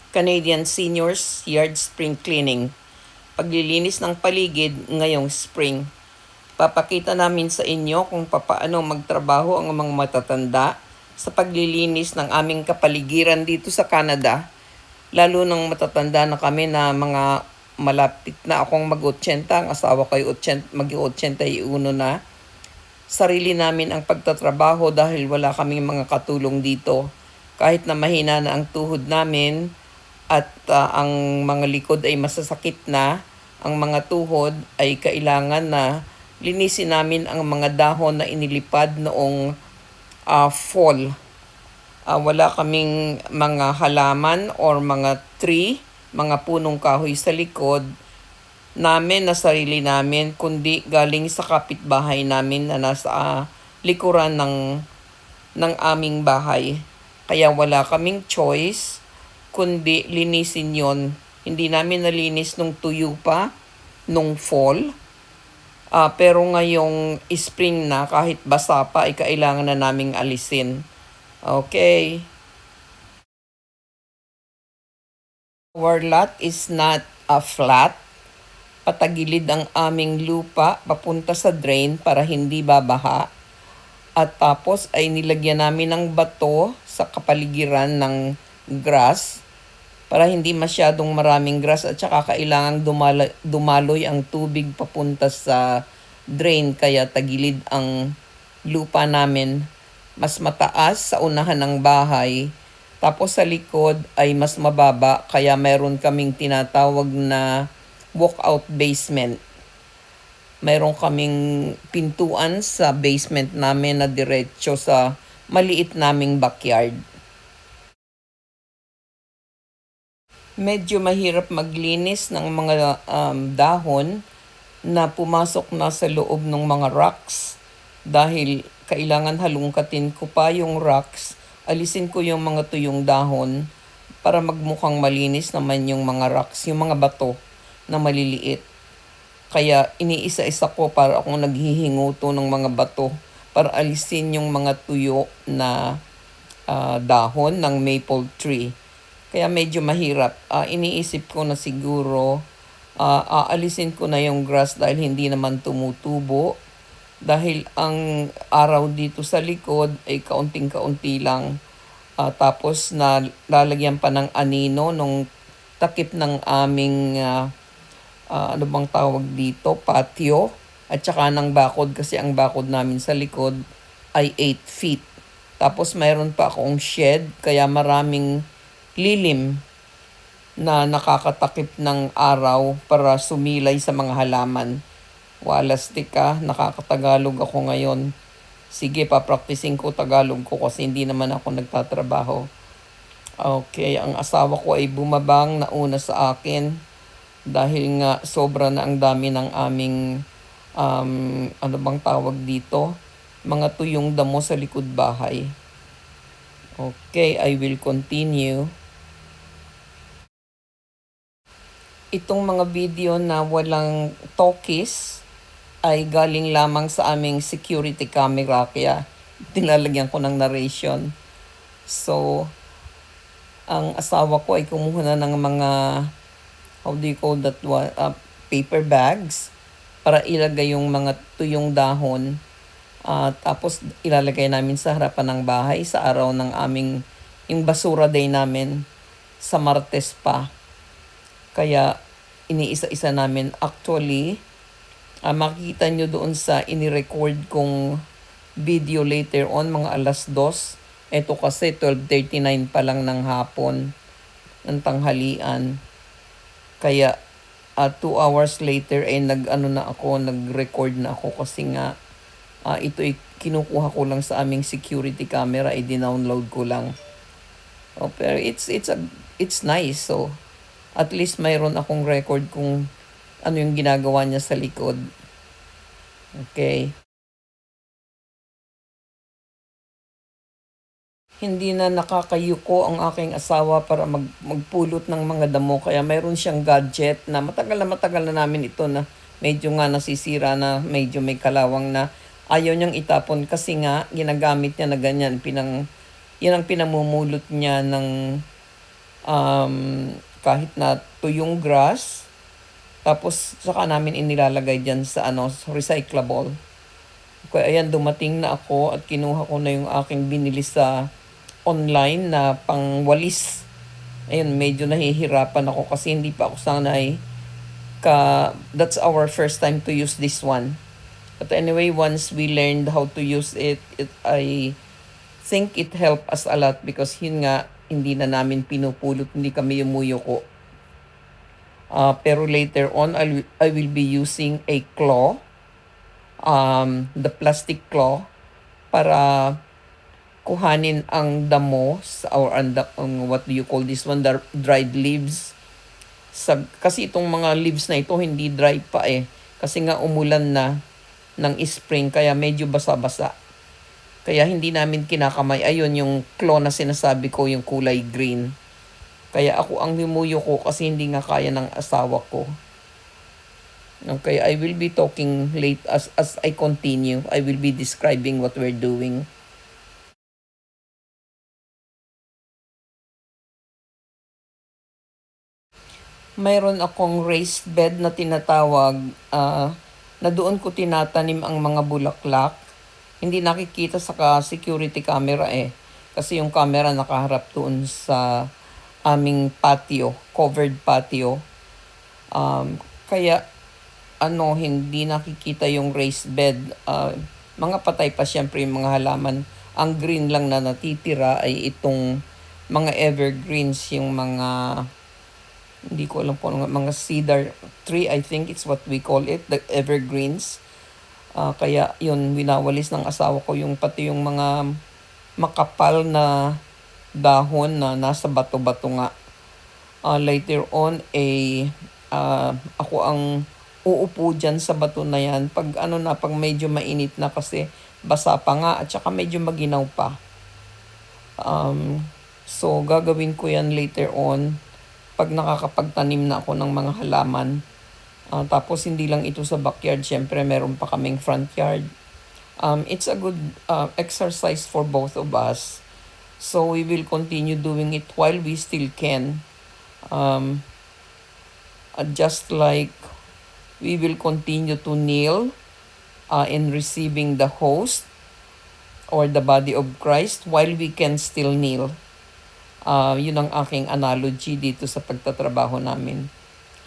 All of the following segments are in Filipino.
Canadian Seniors Yard Spring Cleaning. Paglilinis ng paligid ngayong spring. Papakita namin sa inyo kung papaano magtrabaho ang mga matatanda sa paglilinis ng aming kapaligiran dito sa Canada. Lalo nang matatanda na kami na mga malapit na akong mag-80, ang asawa ko ay mag-81 na. Sarili namin ang pagtatrabaho dahil wala kaming mga katulong dito. Kahit na mahina na ang tuhod namin at ang mga likod ay masasakit na, ang mga tuhod ay kailangan na linisin namin ang mga dahon na inilipad noong fall. Wala kaming mga halaman or mga tree, mga punong kahoy sa likod namin na sarili namin, kundi galing sa kapitbahay namin na nasa likuran ng aming bahay. Kaya wala kaming choice kundi linisin yon. Hindi namin nalinis nung tuyo pa, nung fall. Pero ngayong spring na, kahit basa pa, ay kailangan na naming alisin. Okay. Our lot is not flat. Patagilid ang aming lupa papunta sa drain para hindi babaha. At tapos ay nilagyan namin ng bato sa kapaligiran ng grass para hindi masyadong maraming grass at saka kailangang dumaloy ang tubig papunta sa drain, kaya tagilid ang lupa namin. Mas mataas sa unahan ng bahay, tapos sa likod ay mas mababa, kaya meron kaming tinatawag na walkout basement. Meron kaming pintuan sa basement namin na diretso sa maliit naming backyard. Medyo mahirap maglinis ng mga dahon na pumasok na sa loob ng mga rocks dahil kailangan halungkatin ko pa yung rocks, alisin ko yung mga tuyong dahon para magmukhang malinis naman yung mga rocks, yung mga bato na maliliit. Kaya iniisa-isa ko para akong naghihinguto ng mga bato para alisin yung mga tuyo na dahon ng maple tree. Kaya medyo mahirap. Iniisip ko na siguro aalisin ko na yung grass dahil hindi naman tumutubo. Dahil ang araw dito sa likod ay kaunting-kaunti lang. Tapos na lalagyan pa ng anino nung takip ng aming ano bang tawag dito, patio. At saka ng bakod kasi ang bakod namin sa likod ay 8 feet. Tapos mayroon pa akong shed kaya maraming lilim na nakakatakip ng araw para sumilay sa mga halaman. Walastik ka, nakakatagalog ako ngayon. Sige, papracticing ko Tagalog ko kasi hindi naman ako nagtatrabaho. Okay, ang asawa ko ay bumabang nauna sa akin dahil nga sobra na ang dami ng aming ano bang tawag dito, mga tuyong damo sa likod bahay. Okay, I will continue. Itong mga video na walang talkies ay galing lamang sa aming security camera, kaya tinalagyan ko ng narration. So, ang asawa ko ay kumuha na ng mga, how do you call that one, paper bags para ilagay yung mga tuyong dahon. Tapos ilalagay namin sa harapan ng bahay sa araw ng aming, yung basura day namin sa Martes pa. Kaya iniisa-isa namin. Actually, makikita nyo doon sa inirecord kong video later on, mga 2:00. Ito kasi 12:39 pa lang ng hapon, ng tanghalian. Kaya 2 hours later ay nag-record na ako kasi nga ito ay kinukuha ko lang sa aming security camera, ay dinownload ko lang. Pero it's nice. So at least mayroon akong record kung ano yung ginagawa niya sa likod. Okay. Hindi na nakakayuko ang aking asawa para magpulot ng mga damo. Kaya mayroon siyang gadget na matagal na namin ito na medyo nga nasisira na, medyo may kalawang na. Ayaw niyang itapon kasi nga ginagamit niya na ganyan. Yan ang pinamumulot niya ng kahit na tuyong grass. Tapos saka namin inilalagay dyan sa sa recyclable. Kaya ayan, dumating na ako at kinuha ko na yung aking binili sa online na pangwalis. Ayun, medyo nahihirapan ako kasi hindi pa ako sanay. That's our first time to use this one. But anyway, once we learned how to use I think it helped us a lot because yun nga, hindi na namin pinupulot, hindi kami yumuyuko. Pero later on, I will be using a claw, the plastic claw, para kuhanin ang damo or what do you call this one, the dried leaves. Kasi itong mga leaves na ito hindi dry pa kasi nga umulan na ng spring kaya medyo basa-basa. Kaya hindi namin kinakamay. Ayun yung claw na sinasabi ko, yung kulay green. Kaya ako ang himuyo ko kasi hindi nga kaya ng asawa ko. Okay, I will be talking late as I continue. I will be describing what we're doing. Mayroon akong raised bed na tinatawag, na doon ko tinatanim ang mga bulaklak. Hindi nakikita sa security camera kasi yung camera nakaharap doon sa aming patio, covered patio. Kaya hindi nakikita yung raised bed. Mga patay pa syempre yung mga halaman. Ang green lang na natitira ay itong mga evergreens, yung mga hindi ko alam po mga cedar tree, I think it's what we call it, the evergreens. Kaya yun, winawalis ng asawa ko yung pati yung mga makapal na dahon na nasa bato-bato nga. Later on ako ang uupo dyan sa bato na yan pag pag medyo mainit na kasi basa pa nga at saka medyo maginaw pa. So gagawin ko yan later on pag nakakapagtanim na ako ng mga halaman. Tapos hindi lang ito sa backyard, syempre meron pa kaming front yard. It's a good exercise for both of us. So we will continue doing it while we still can. Just like we will continue to kneel in receiving the host or the body of Christ while we can still kneel. Yun ang aking analogy dito sa pagtatrabaho namin.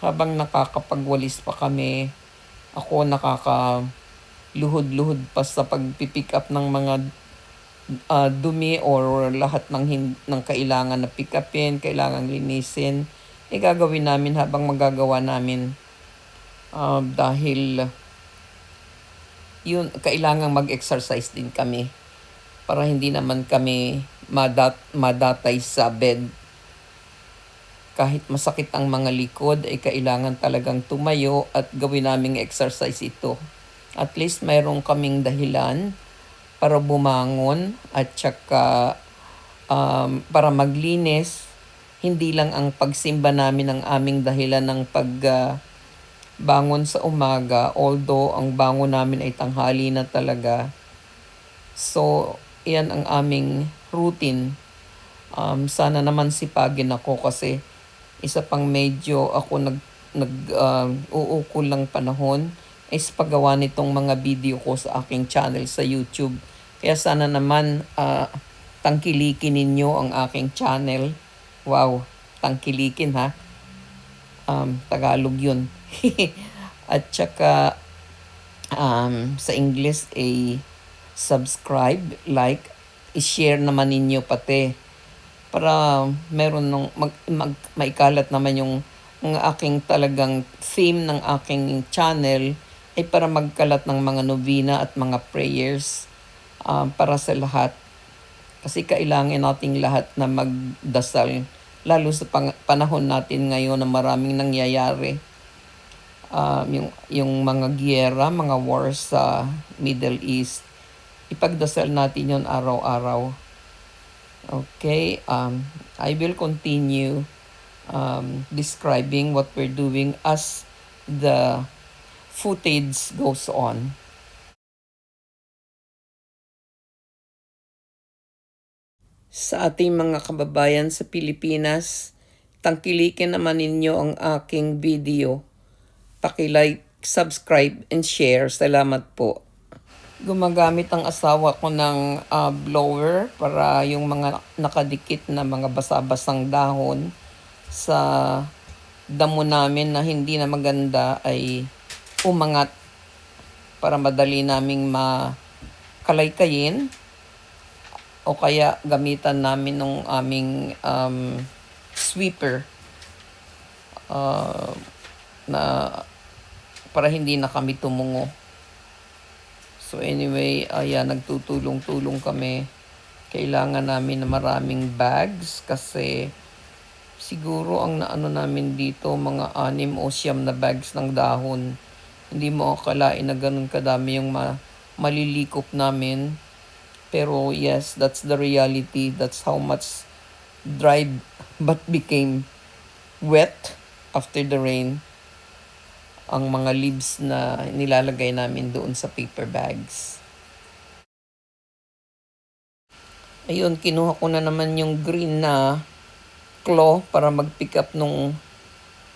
Habang nakakapagwalis pa kami, ako nakakaluhod-luhod pa sa pagpipick up ng mga dumi or lahat ng kailangan na pick upin, kailangan linisin. Gagawin namin habang magagawa namin. Dahil yun, kailangan mag-exercise din kami para hindi naman kami madatay sa bed. Kahit masakit ang mga likod, kailangan talagang tumayo at gawin naming exercise ito. At least mayroon kaming dahilan para bumangon at saka para maglinis. Hindi lang ang pagsimba namin ang aming dahilan ng pagbangon sa umaga, although ang bangon namin ay tanghali na talaga. So, iyan ang aming routine. Sana naman sipagin ako kasi isa pang medyo ako uukol lang panahon is paggawa nitong mga video ko sa aking channel sa YouTube. Kaya sana naman tangkilikin ninyo ang aking channel. Wow, tangkilikin ha. Tagalog yun. At saka sa English subscribe, like, i-share naman ninyo pati para meron maikalat naman yung aking talagang theme ng aking channel ay para magkalat ng mga novena at mga prayers para sa lahat. Kasi kailangan nating lahat na magdasal, lalo sa panahon natin ngayon na maraming nangyayari. Yung mga giyera, mga wars sa Middle East, ipagdasal natin yon araw-araw. Okay, I will continue describing what we're doing as the footage goes on. Sa ating mga kababayan sa Pilipinas, tangkilikin naman ninyo ang aking video. Paki-like, subscribe, and share. Salamat po. Gumagamit ang asawa ko ng blower para yung mga nakadikit na mga basa-basang dahon sa damo namin na hindi na maganda ay umangat para madali naming makalay-kayin o kaya gamitan namin ng aming sweeper na para hindi na kami tumungo. So anyway, ayan, nagtutulong-tulong kami. Kailangan namin na maraming bags kasi siguro ang naano namin dito mga 6 o 9 na bags ng dahon. Hindi mo akalain na ganun kadami yung malilikop namin. Pero yes, that's the reality. That's how much dried but became wet after the rain ang mga leaves na nilalagay namin doon sa paper bags. Ayun, kinuha ko na naman yung green na claw para mag-pick up nung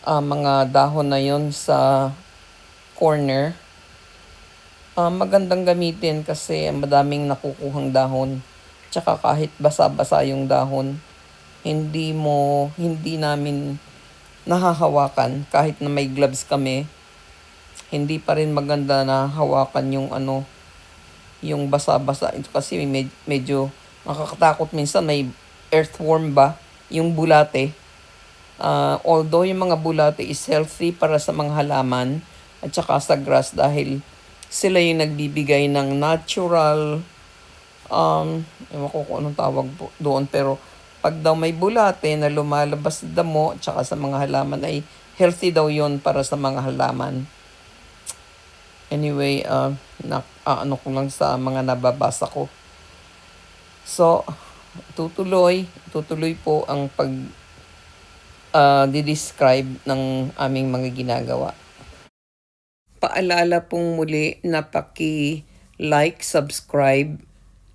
mga dahon na yon sa corner. Magandang gamitin kasi madaming nakukuhang dahon. Tsaka kahit basa-basa yung dahon, hindi namin nahahawakan kahit na may gloves kami. Hindi pa rin maganda na hawakan yung basa-basa. Ito kasi medyo nakakatakot minsan, may earthworm ba, yung bulate. Although yung mga bulate is healthy para sa mga halaman at saka sa grass dahil sila yung nagbibigay ng natural, ewan ko kung anong tawag doon, pero pag daw may bulate na lumalabas sa damo at saka sa mga halaman ay healthy daw yon para sa mga halaman. Anyway, ano ko lang sa mga nababasa ko. So, tutuloy po ang di-describe ng aming mga ginagawa. Paalala pong muli na paki-like, subscribe,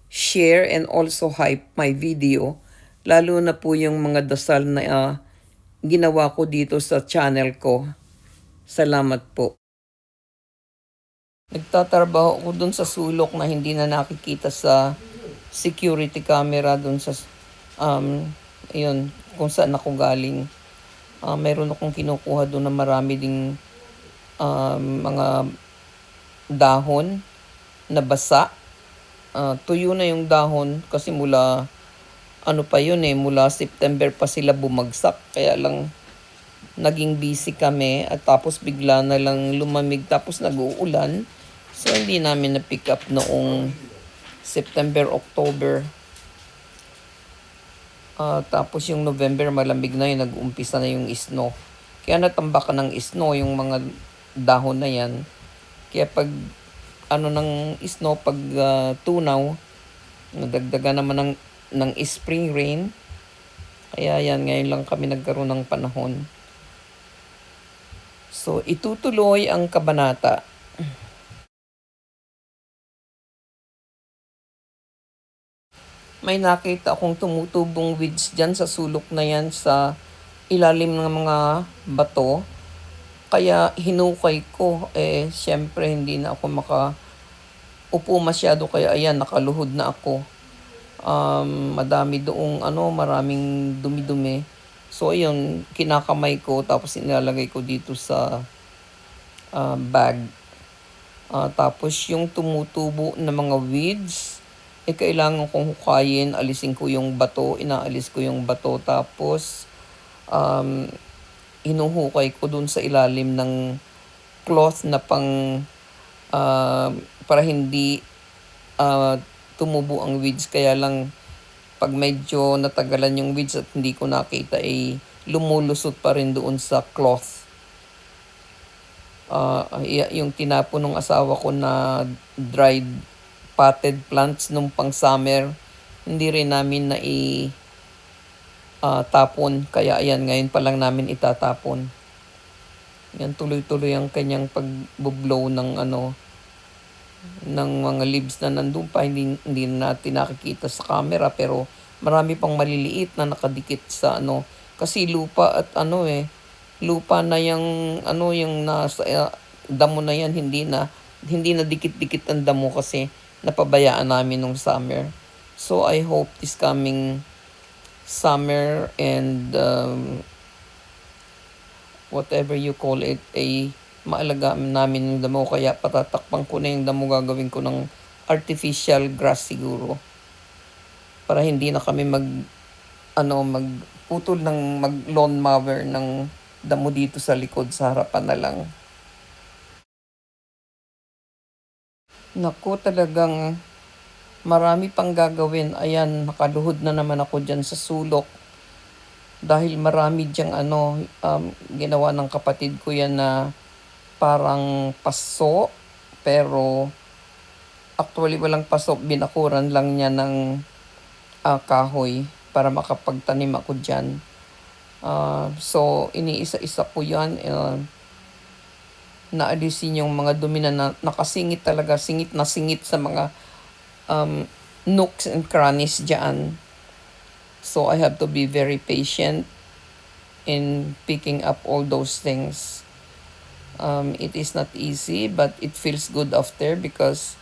share, and also hype my video. Lalo na po yung mga dasal na ginawa ko dito sa channel ko. Salamat po. Nagtatrabaho ako dun sa sulok na hindi na nakikita sa security camera dun sa ayun, kung saan ako galing. Meron akong kinukuha dun na marami ding mga dahon na basa. Tuyo na yung dahon kasi mula mula September pa sila bumagsak. Kaya lang naging busy kami at tapos bigla na lang lumamig tapos nag-uulan. So hindi namin na-pick up noong September, October. Tapos yung November malamig na yun, nag-umpisa na yung snow. Kaya natambakan ng snow yung mga dahon na yan. Kaya pag ng snow, pag tunaw, nadagdagan naman ng spring rain. Kaya yan, ngayon lang kami nagkaroon ng panahon. So, itutuloy ang kabanata. May nakita akong tumutubong weeds dyan sa sulok na yan sa ilalim ng mga bato. Kaya hinukay ko. Syempre hindi na ako makaupo masyado. Kaya ayan, nakaluhod na ako. Madami doong maraming dumi-dumi. So ayun, kinakamay ko tapos nilalagay ko dito sa bag. Tapos yung tumutubo na mga weeds, kailangan kong hukayin, alisin ko yung bato, inaalis ko yung bato, tapos hinuhukay ko dun sa ilalim ng cloth na para hindi tumubo ang weeds. Kaya lang pag medyo natagalan yung weeds at hindi ko nakita lumulusot pa rin doon sa cloth. Yung tinapon ng asawa ko na dried potted plants nung pang summer, hindi rin namin na tapon. Kaya ayan, ngayon pa lang namin itatapon. Yan, tuloy-tuloy ang kanyang pag-blow ng mga leaves na nandun pa. Hindi natin nakikita sa camera, pero marami pang maliliit na nakadikit sa Kasi lupa at lupa na yung yung nasa damo na yan, hindi na dikit-dikit ang damo kasi napabayaan namin nung summer. So I hope this coming summer and whatever you call it, maalagaan namin yung damo. Kaya patatakpan ko na yung damo, gagawin ko ng artificial grass siguro. Para hindi na kami magputol ng lawn mower ng damo dito sa likod, sa harapan na lang. Naku, talagang marami pang gagawin. Ayan, nakaluhod na naman ako dyan sa sulok. Dahil marami diyang ginawa ng kapatid ko yan na parang paso. Pero actually walang paso, binakuran lang niya ng kahoy para makapagtanim ako dyan. So, iniisa-isa ko yan. Naalisin yung mga dumi na nakasingit talaga, singit na singit sa mga nooks and crannies dyan. So I have to be very patient in picking up all those things. It is not easy, but it feels good after because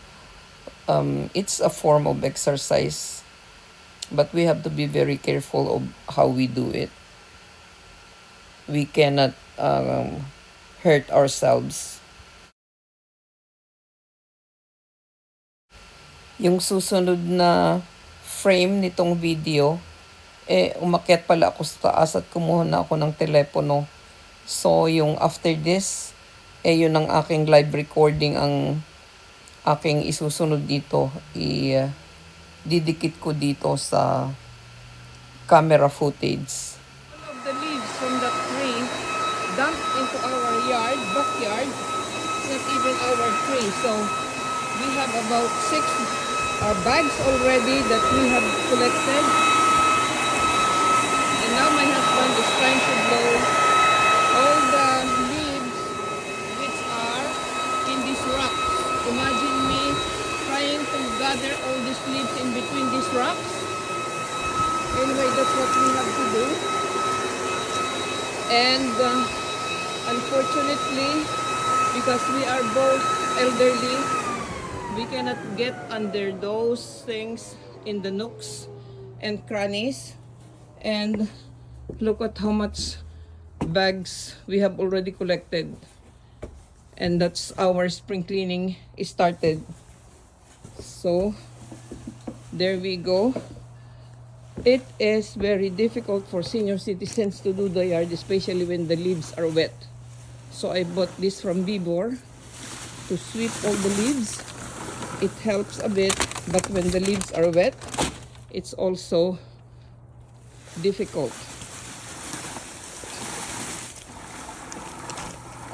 it's a form of exercise. But we have to be very careful of how we do it. We cannot hurt ourselves. Yung susunod na frame nitong video, umakyat pala ako sa taas at kumuha na ako ng telepono. So, yung after this, yun ang aking live recording, ang aking isusunod dito. Didikit ko dito sa camera footage. All of the leaves from that tree dumped into our backyard, not even our tree. So, we have about 6 bags already that we have collected. And now my husband is trying to blow all the leaves which are in these rocks. Imagine me trying to gather all these leaves in between these rocks. Anyway, that's what we have to do. And unfortunately, because we are both elderly, we cannot get under those things in the nooks and crannies. And look at how much bags we have already collected. And that's our spring cleaning started. So there we go. It is very difficult for senior citizens to do the yard, especially when the leaves are wet. So I bought this from Bibor to sweep all the leaves. It helps a bit, but when the leaves are wet, it's also difficult.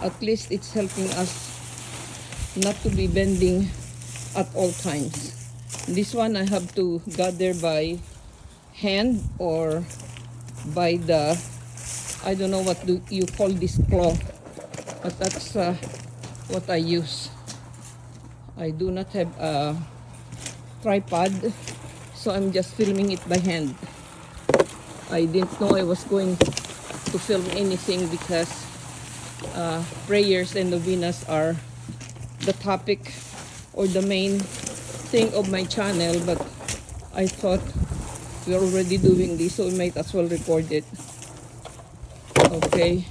At least it's helping us not to be bending at all times. This one I have to gather by hand or by the, I don't know what do you call this claw, but that's what I use. I do not have a tripod, so I'm just filming it by hand. I didn't know I was going to film anything because prayers and novenas are the topic or the main thing of my channel, but I thought we're already doing this, so we might as well record it. Okay,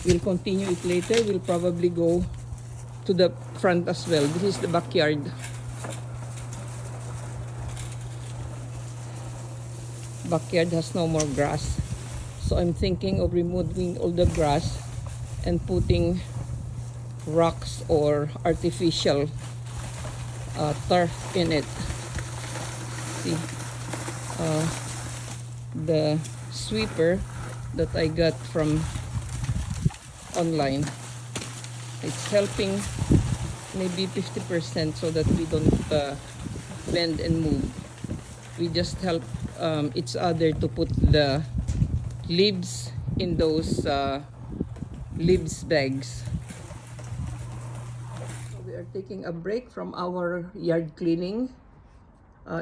we'll continue it later. We'll probably go to the front as well. This is the backyard. Backyard has no more grass, so I'm thinking of removing all the grass and putting rocks or artificial turf in it. See, the sweeper that I got from online, it's helping maybe 50% so that we don't bend and move. We just help each other to put the leaves in those leaves bags. So we are taking a break from our yard cleaning,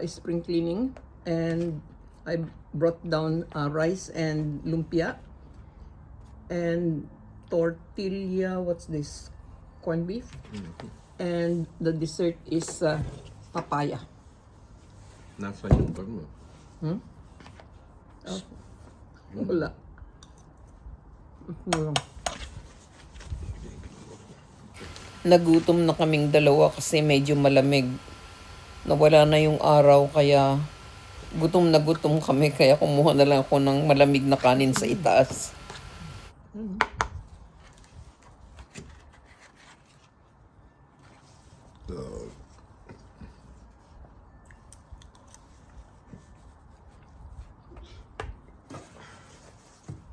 spring cleaning, and I brought down rice and lumpia and tortilla, what's this? Corned beef. And the dessert is papaya. Nasaan yung bag mo? Wala. Wala. Nagutom na kaming dalawa kasi medyo malamig. Nawala na yung araw kaya gutom na gutom kami kaya kumuha na lang ako ng malamig na kanin sa itaas.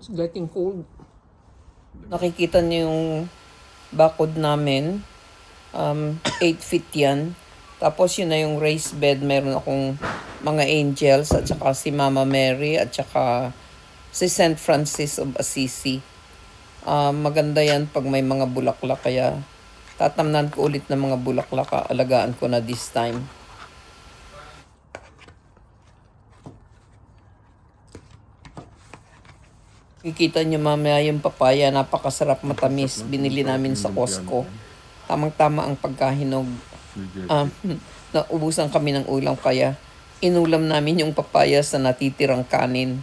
It's getting cold. Nakikita niyo yung bakod namin. 8 feet yan. Tapos yun na yung raised bed. Meron akong mga angels at saka si Mama Mary at saka si Saint Francis of Assisi. Maganda yan pag may mga bulaklak kaya tatamnan ko ulit ng mga bulaklak. Alagaan ko na this time. Kikita niyo mamaya yung papaya, napakasarap matamis. Binili namin sa Costco. Tamang-tama ang pagkahinog. Naubusan kami ng ulam kaya inulam namin yung papaya sa natitirang kanin.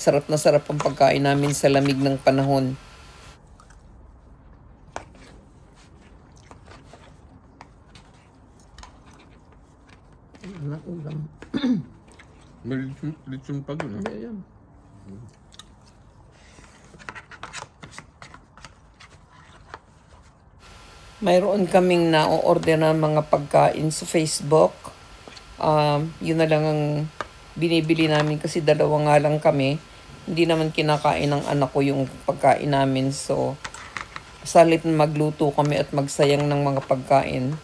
Sarap na sarap ang pagkain namin sa lamig ng panahon. Walang ulam. May lechon pa doon. Ayan. Mayroon kaming na-order ng mga pagkain sa Facebook. Yun na lang ang binibili namin kasi dalawa nga lang kami. Hindi naman kinakain ng anak ko yung pagkain namin. So, salit na magluto kami at magsayang ng mga pagkain.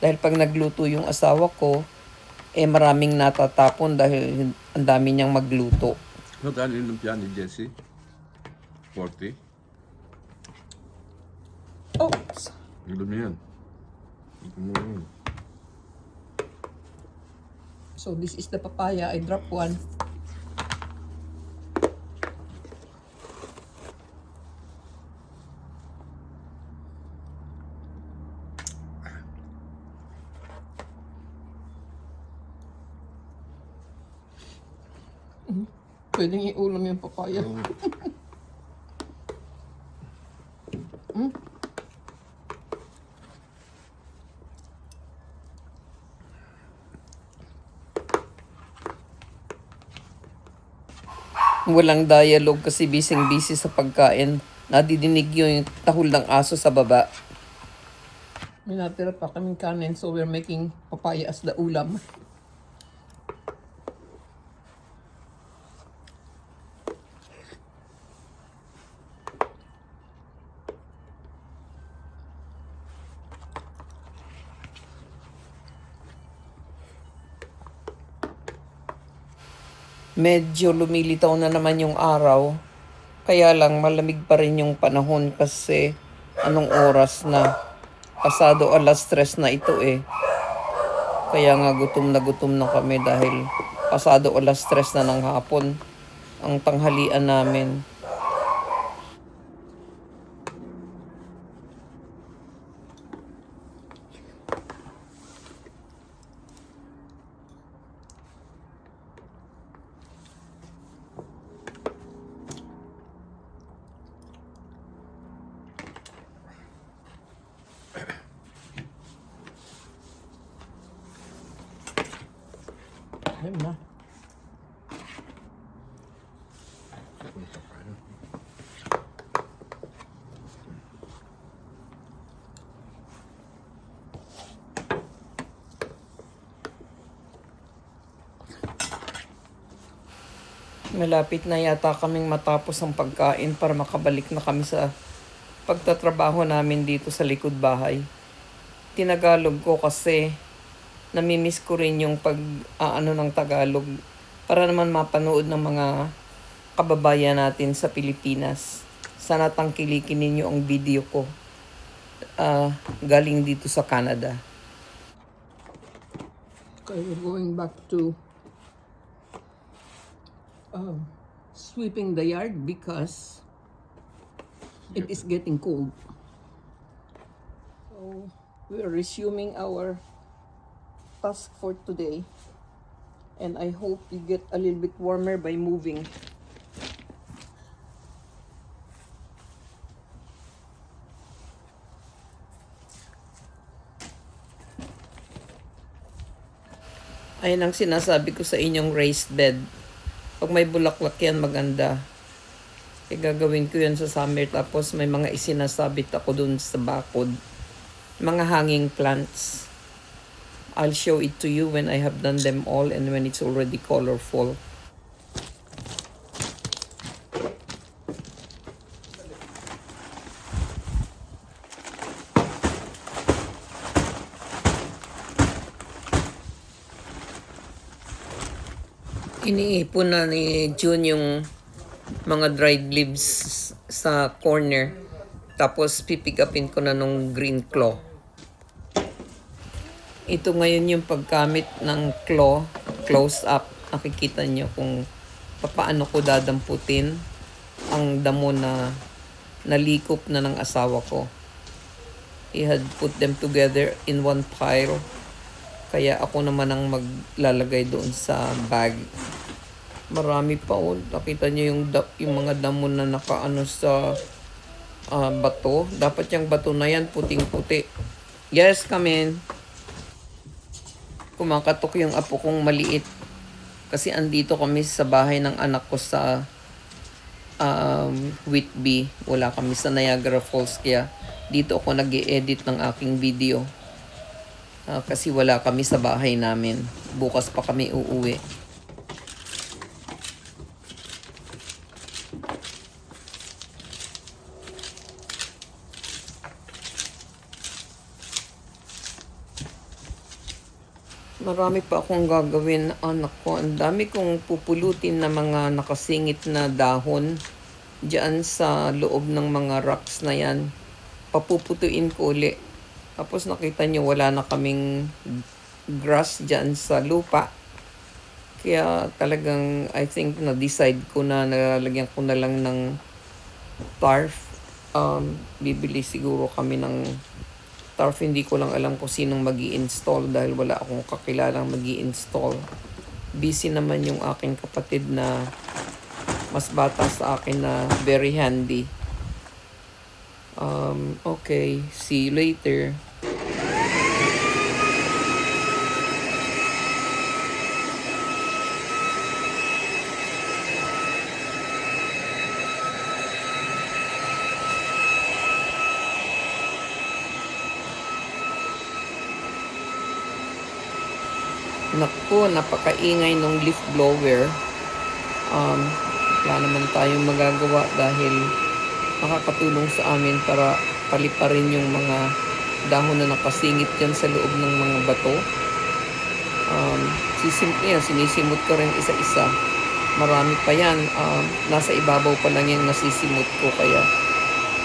Dahil pag nagluto yung asawa ko, maraming natatapon dahil ang dami niyang magluto. Magkano yung lumpia ni Jessie? 40? Oops! Ang dumi yan. So this is the papaya. I dropped one. Pwedeng iulam yung papaya. Walang dialogue kasi busy sa pagkain. Nadidinig yung tahol ng aso sa baba. May natira pa kaming kanin so we're making papaya as the ulam. Medyo lumilitaw na naman yung araw. Kaya lang malamig pa rin yung panahon kasi anong oras na? Pasado 3:00 na ito eh. Kaya nga gutom na kami dahil pasado 3:00 na ng hapon ang tanghalian namin. Ayun na. Malapit na yata kaming matapos ang pagkain para makabalik na kami sa pagtatrabaho namin dito sa likod bahay. Tinagalog ko kasi namimiss ko rin yung pag-aano ng Tagalog para naman mapanood ng mga kababayan natin sa Pilipinas. Sana tangkilikin ninyo ang video ko galing dito sa Canada. Okay, we're going back to sweeping the yard because It is getting cold. So we are resuming our task for today. And I hope we get a little bit warmer by moving. Ayan ang sinasabi ko sa inyong raised bed. Pag may bulaklak yan, maganda. E gagawin ko yan sa summer. Tapos may mga isinasabit ako dun sa bakod. Mga hanging plants. I'll show it to you when I have done them all and when it's already colorful. Iniipon na ni June yung mga dried leaves sa corner. Tapos pipick upin ko na nung green claw. Ito ngayon yung paggamit ng claw, close up. Nakikita nyo kung paano ko dadamputin ang damo na nalikop na ng asawa ko. He had put them together in one pile. Kaya ako naman ang maglalagay doon sa bag. Marami pa oh. Nakita nyo yung mga damo na nakaano sa bato. Dapat yung bato na yan puting-puti. Yes, come in. Kumakatok yung apo kong maliit. Kasi andito kami sa bahay ng anak ko sa Whitby. Wala kami sa Niagara Falls. Kaya dito ako nag-i-edit ng aking video. Kasi wala kami sa bahay namin. Bukas pa kami uuwi. Marami pa akong gagawin, anak ko. Ang dami kong pupulutin na mga nakasingit na dahon diyan sa loob ng mga rocks na yan. Papuputuin ko uli. Tapos nakita nyo wala na kaming grass diyan sa lupa. Kaya talagang I think na-decide ko na nalalagyan ko na lang ng tarf. Bibili siguro kami ng tarf. Hindi ko lang alam kung sinong magi-install dahil wala akong kakilalang magi-install. Busy naman yung aking kapatid na mas bata sa akin na very handy. Okay, see you later. Naku, napakaingay ng leaf blower. Wala naman tayong magagawa dahil nakakatulong sa amin para paliparin yung mga dahon na nakasingit dyan sa loob ng mga bato. Sinisimot ko rin isa-isa. Marami pa yan. Nasa ibabaw pa lang yung nasisimot ko. Kaya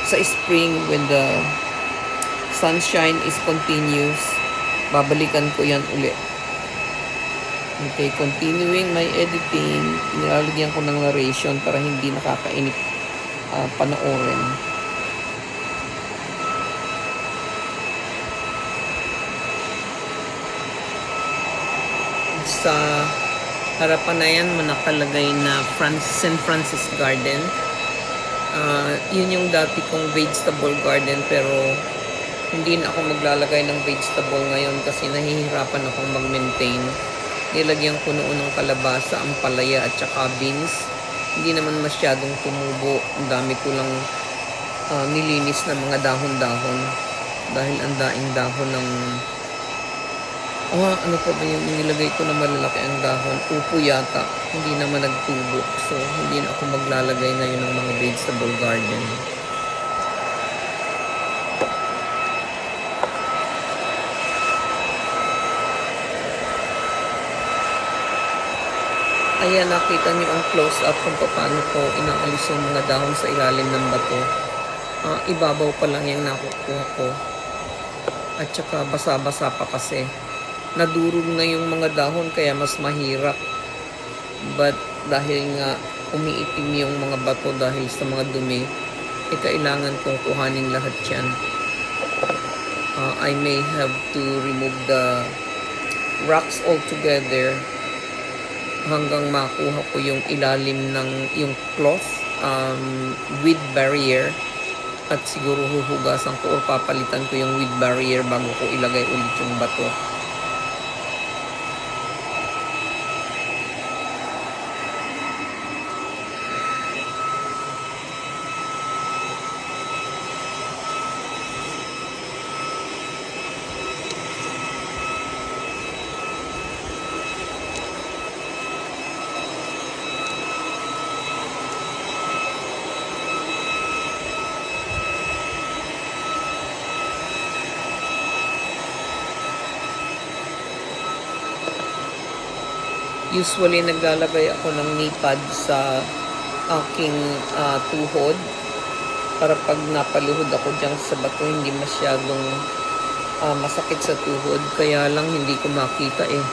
sa spring, when the sunshine is continuous, babalikan ko yan ulit. Okay, continuing my editing, nilalagyan ko ng narration para hindi nakakainip panoorin. Sa harapan na yan, nakalagay na St. Francis Garden. Yun yung dati kong vegetable garden pero hindi na ako maglalagay ng vegetable ngayon kasi nahihirapan akong mag-maintain. Nilagyan ko noon ng kalabasa, ampalaya at saka beans. Hindi naman masyadong tumubo. Ang dami ko lang nilinis ng mga dahon-dahon. Dahil ang daing dahon ng... ano pa ba yung nilagay ko na malalaki ang dahon? Upo yata. Hindi naman nagtubo. So, hindi na ako maglalagay ngayon ng mga vegetable garden. Ayan, nakita niyo ang close-up kung paano ko inaalis yung mga dahon sa ilalim ng bato. Ibabaw pa lang yung nakukuha ko. At saka basa-basa pa kasi. Nadurog na yung mga dahon kaya mas mahirap. But dahil nga umiitim yung mga bato dahil sa mga dumi, kailangan kong kuhanin lahat yan. I may have to remove the rocks altogether hanggang makuha ko yung ilalim ng yung cloth with barrier, at siguro huhugasan ko o papalitan ko yung with barrier bago ko ilagay ulit yung bato. Usually, naglalagay ako ng knee pad sa aking tuhod para pag napaluhod ako dyan sa bato, hindi masyadong masakit sa tuhod. Kaya lang hindi ko makita eh.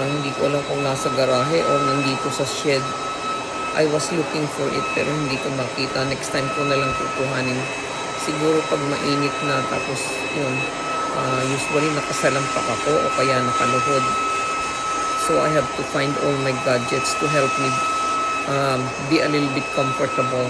Hindi ko alam kung nasa garahe o nandito sa shed. I was looking for it pero hindi ko makita. Next time ko na lang kukuhanin. Siguro pag mainit na, tapos yun. Usually nakasalampak ako o kaya nakaluhod. So I have to find all my gadgets to help me be a little bit comfortable.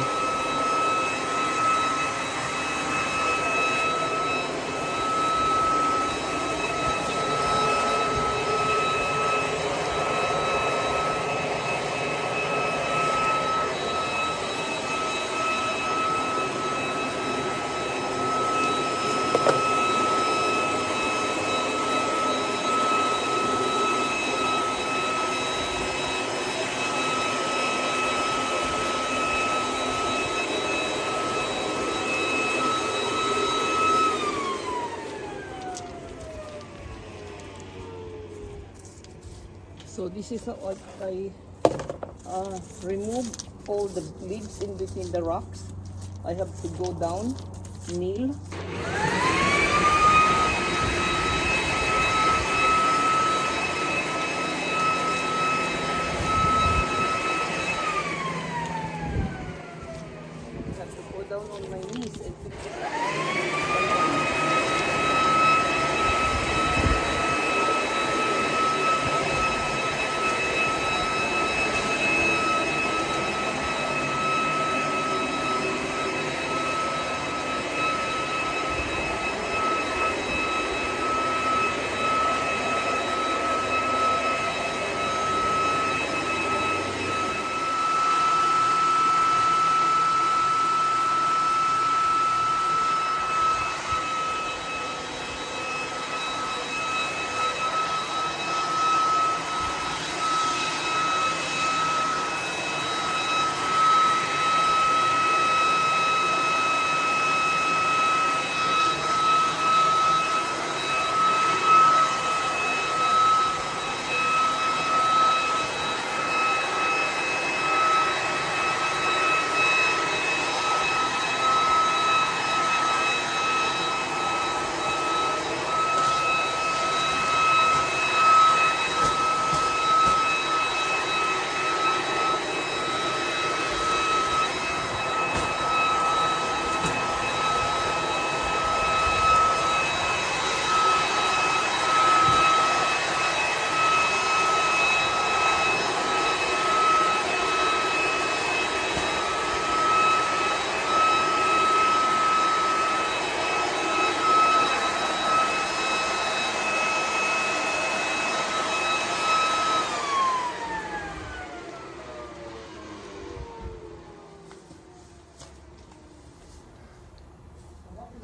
So this is how I remove all the leaves in between the rocks. I have to go down, kneel. I have to go down on my knees and pick it up.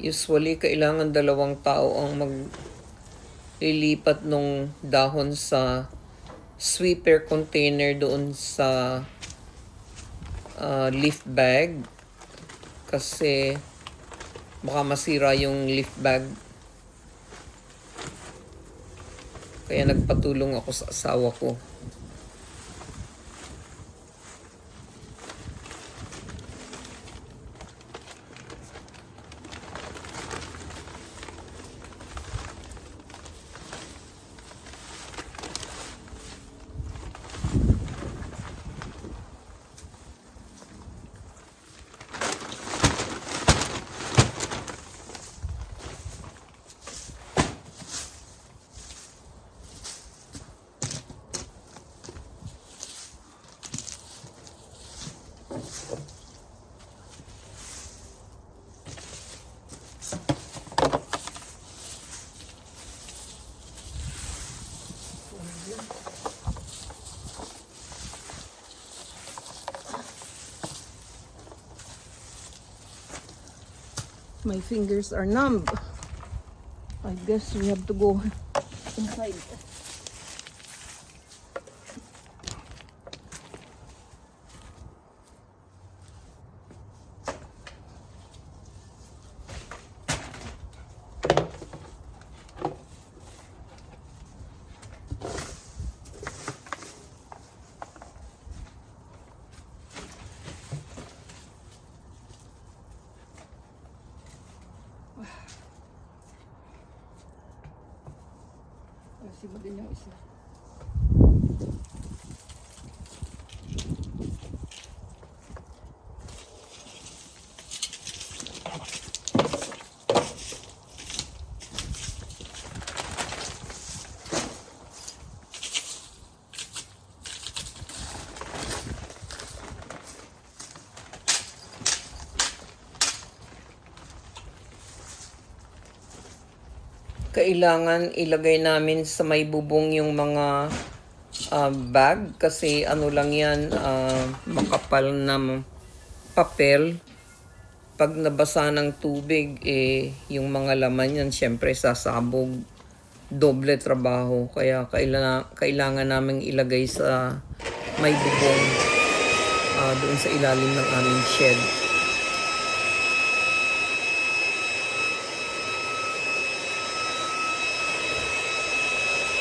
Usually, kailangan 2 tao ang maglilipat ng dahon sa sweeper container doon sa leaf bag. Kasi baka masira yung leaf bag. Kaya nagpatulong ako sa asawa ko. My fingers are numb. I guess we have to go inside. Kasi mo din yung isa. Kailangan ilagay namin sa may bubong yung mga bag kasi ano lang yan, makapal na papel. Pag nabasa ng tubig, yung mga laman yan syempre sasabog. Doble trabaho. Kaya kailangan naming ilagay sa may bubong doon sa ilalim ng aming shed.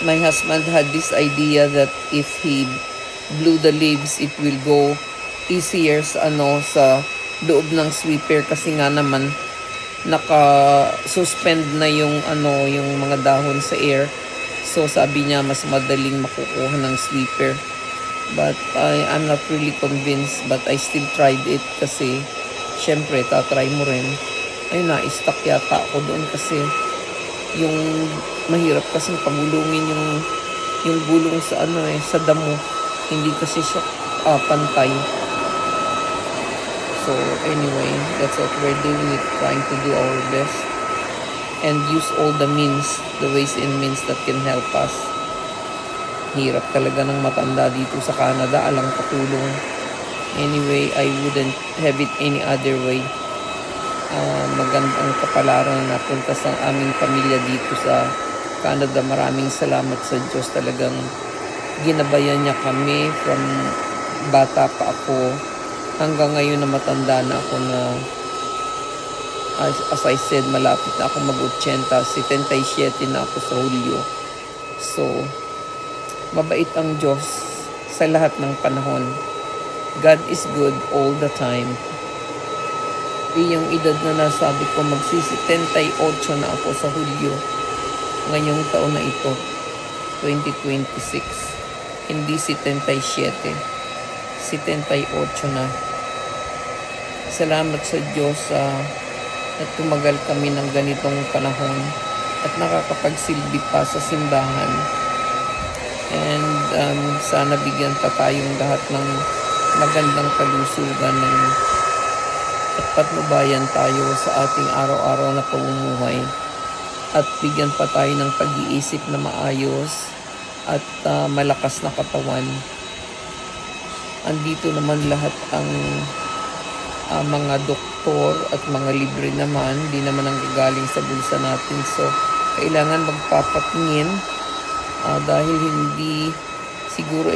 My husband had this idea that if he blew the leaves, it will go easier sa loob ng sweeper kasi nga naman naka-suspend na yung mga dahon sa air. So sabi niya mas madaling makukuha ng sweeper. But I'm not really convinced, but I still tried it kasi syempre tatry mo rin. Ayun na, stuck yata ako doon kasi yung mahirap kasi pagulungin yung gulong sa sa damo, hindi kasi siya pantay. So anyway, that's what we're doing, trying to do our best and use all the means, the ways and means that can help us. Hirap talaga ng matanda dito sa Canada, alang katulong. Anyway, I wouldn't have it any other way. Magandang kapalaran na napunta sa aming pamilya dito sa Canada. Maraming salamat sa Diyos. Talagang ginabayan niya kami from bata pa ako hanggang ngayon na matanda na ako na as I said, malapit na ako mag-80. 77 na ako sa Hulyo. So, mabait ang Diyos sa lahat ng panahon. God is good all the time. Yung edad na nasabi ko, magsi-78 na ako sa Hulyo. Ngayong taon na ito, 2026. Hindi 77. 78 na. Salamat sa Diyos na tumagal kami ng ganitong panahon at nakakapagsilbi pa sa simbahan. And sana bigyan pa tayong lahat ng magandang kalusugan at patnubayan tayo sa ating araw-araw na pamumuhay at bigyan pa tayo ng pag-iisip na maayos at malakas na katawan. Andito naman lahat ang mga doktor at mga libre naman, di naman ang gagaling sa bulsa natin. So, kailangan magpapatingin dahil hindi siguro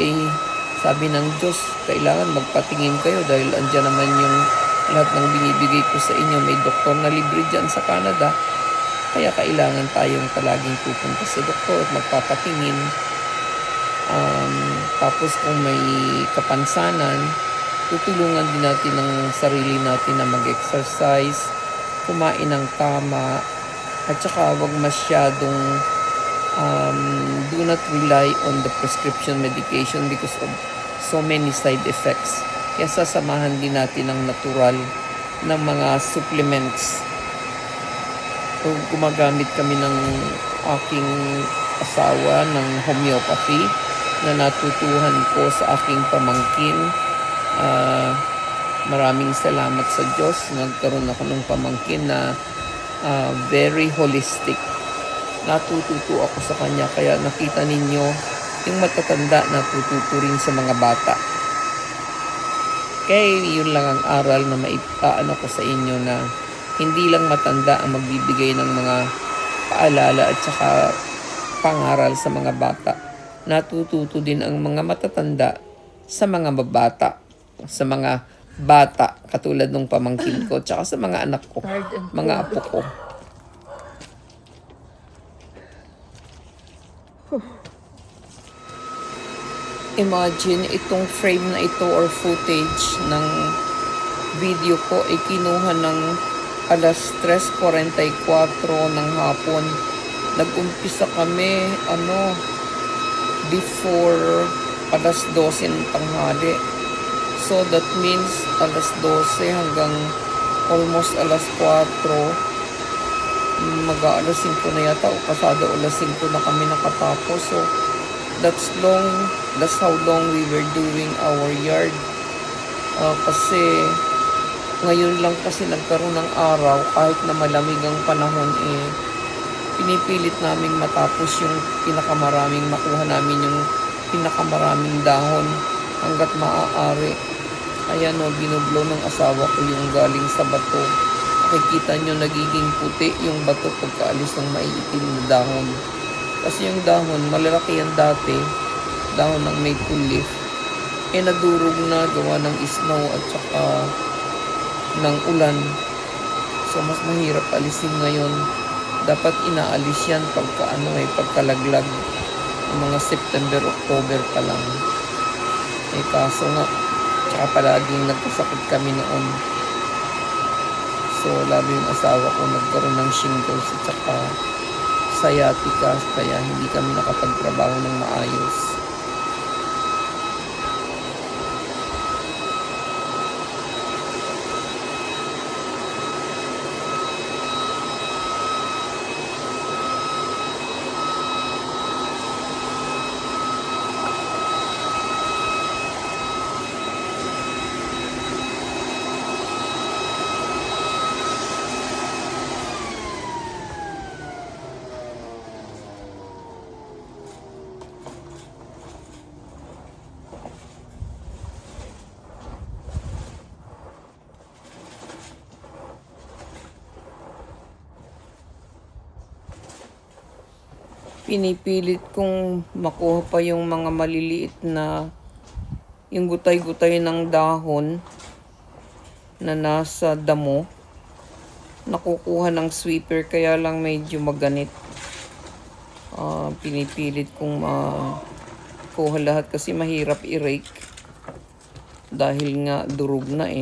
sabi ng Diyos, kailangan magpatingin kayo dahil andyan naman yung lahat ng binibigay ko sa inyo. May doktor na libre dyan sa Canada. Kaya kailangan tayong palaging pupunta sa doktor at magpapatingin. Tapos kung may kapansanan, tutulungan din natin ang sarili natin na mag-exercise, kumain ng tama, at saka wag masyadong do not rely on the prescription medication because of so many side effects. Kaya sasamahan din natin ang natural ng mga supplements. Kung gumagamit kami ng aking asawa ng homeopathy na natutuhan ko sa aking pamangkin. Maraming salamat sa Diyos. Nagkaroon ako ng pamangkin na very holistic. Natututo ako sa kanya. Kaya nakita ninyo yung matatanda natututo rin sa mga bata. Kaya yun lang ang aral na maipaano ko sa inyo na Hindi lang matanda ang magbibigay ng mga paalala at saka pangaral sa mga bata. Natututo din ang mga matatanda sa mga babata, sa mga bata, katulad ng pamangkin ko, tsaka sa mga anak ko, mga apo ko. Imagine itong frame na ito or footage ng video ko ay kinuha ng alas 3:44 ng hapon. Nag-umpisa kami, before alas 12 ng tanghali. So that means alas 12 hanggang almost alas 4, mag-aalas 5 na yata o pasado alas 5 na kami nakatapos. So that's how long we were doing our yard. Kasi ngayon lang kasi nagkaroon ng araw, kahit na malamig ang panahon, pinipilit naming matapos yung pinakamaraming, makuha namin yung pinakamaraming dahon hanggat maaari. Ayan binublo ng asawa ko yung galing sa bato. Makikita nyo nagiging puti yung bato pagkaalis ng maiitim na dahon. Kasi yung dahon, malalaki yan dati, dahon ng maple leaf, nadurog na gawa ng snow at saka ng ulan. So mas mahirap alisin ngayon. Dapat inaalis yan pagkalaglag ng mga September, October pa lang. Kaso nga, tsaka palaging nagkasakit kami noon. So lalo yung asawa ko nagkaroon ng shingles at saka sciatica, kaya hindi kami nakapagtrabaho ng maayos. Pinipilit kong makuha pa yung mga maliliit na yung gutay-gutay ng dahon na nasa damo. Nakukuha ng sweeper kaya lang medyo maganit. Pinipilit kong makuha lahat kasi mahirap i-rake dahil nga durog na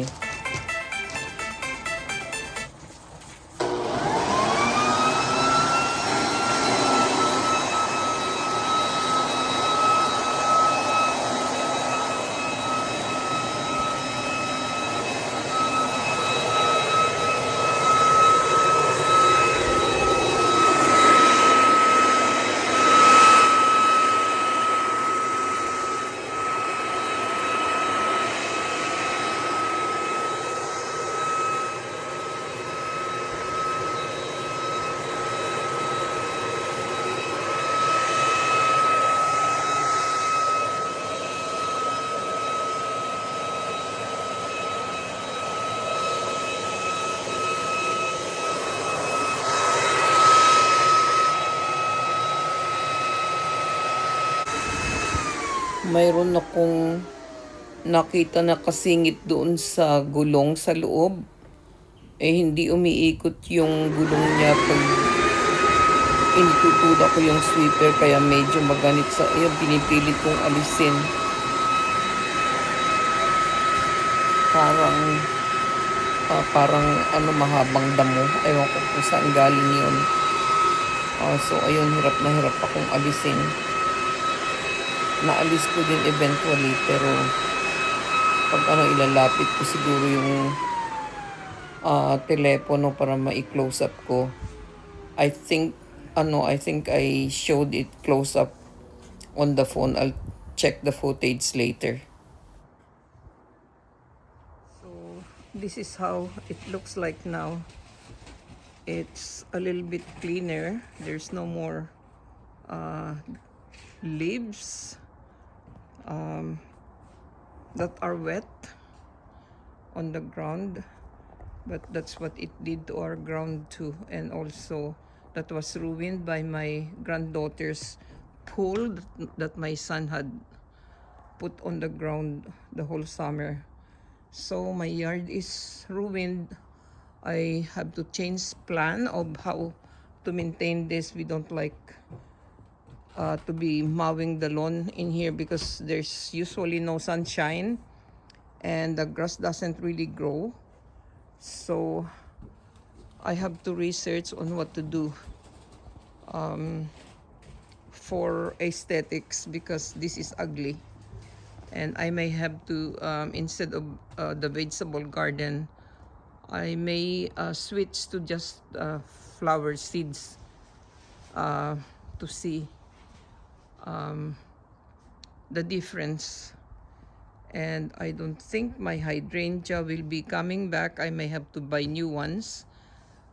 Mayroon akong nakita na kasingit doon sa gulong sa loob. Hindi umiikot yung gulong niya pag initutuda ko yung sweeper, kaya medyo maganit sa pinipilit kong alisin. Parang mahabang damo. Ewan ko kung saan galing yun. So ayun, hirap na hirap akong alisin. Naalis ko din eventually, pero pag ilalapit ko siguro yung telepono para ma-close up ko. I think I showed it close up on the phone. I'll check the footage later. So this is how it looks like now. It's a little bit cleaner. There's no more leaves that are wet on the ground. But that's what it did to our ground too. And also that was ruined by my granddaughter's pool that my son had put on the ground the whole summer. So my yard is ruined. I have to change plan of how to maintain this. We don't like to be mowing the lawn in here because there's usually no sunshine and the grass doesn't really grow. So I have to research on what to do for aesthetics because this is ugly. And I may have to, instead of the vegetable garden, I may switch to just flower seeds to see the difference. And I don't think my hydrangea will be coming back. I may have to buy new ones.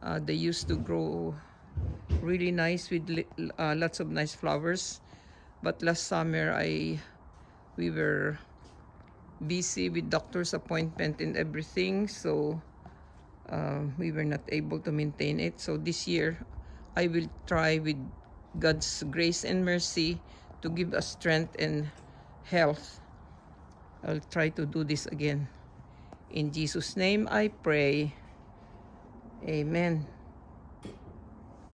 They used to grow really nice with lots of nice flowers. But last summer, we were busy with doctor's appointment and everything. So we were not able to maintain it. So this year, I will try with God's grace and mercy to give us strength and health. I'll try to do this again. In Jesus' name I pray. Amen.